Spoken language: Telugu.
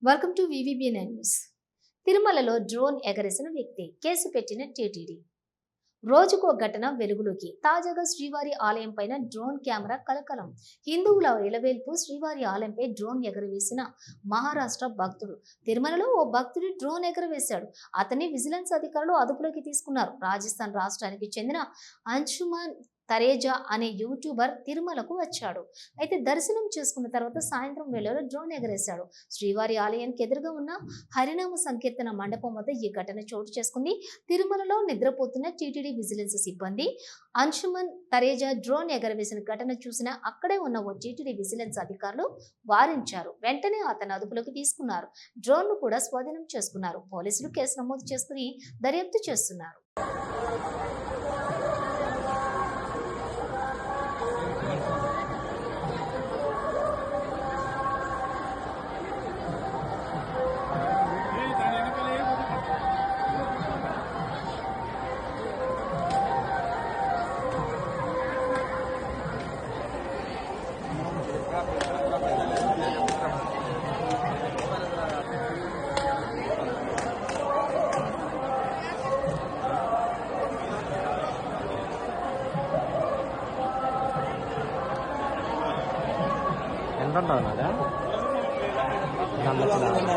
Welcome to VVBN news. తిరుమలలో డ్రోన్ ఎగరేసిన వ్యక్తి కేసు పెట్టిన టీటీడీ. రోజుకో ఘటన వెలుగులోకి. తాజాగా శ్రీవారి ఆలయం పైన డ్రోన్ కెమెరా కలకలం. హిందువుల ఇలవేల్పు శ్రీవారి ఆలయంపై డ్రోన్ ఎగరవేసిన మహారాష్ట్ర భక్తుడు. తిరుమలలో ఓ భక్తుడు డ్రోన్ ఎగరవేశాడు. అతన్ని విజిలెన్స్ అధికారులు అదుపులోకి తీసుకున్నారు. రాజస్థాన్ రాష్ట్రానికి చెందిన అంశుమన్ తరేజా అనే యూట్యూబర్ తిరుమలకు వచ్చాడు. అయితే దర్శనం చేసుకున్న తర్వాత సాయంత్రం వేళలో డ్రోన్ ఎగరేశాడు. శ్రీవారి ఆలయానికి ఎదురుగా ఉన్న హరినామ సంకీర్తన మండపం వద్ద ఈ ఘటన చోటు చేసుకుంది. తిరుమలలో నిద్రపోతున్న టీటీడీ విజిలెన్స్ సిబ్బంది అంశుమన్ తరేజా డ్రోన్ ఎగరవేసిన ఘటన చూసిన అక్కడే ఉన్న ఓ టీటీడీ విజిలెన్స్ అధికారులు వారించారు. వెంటనే అతను అదుపులోకి తీసుకున్నారు. డ్రోన్ ను కూడా స్వాధీనం చేసుకున్నారు. పోలీసులు కేసు నమోదు చేసుకుని దర్యాప్తు చేస్తున్నారు. ఎంత ఉంటుంది? 2000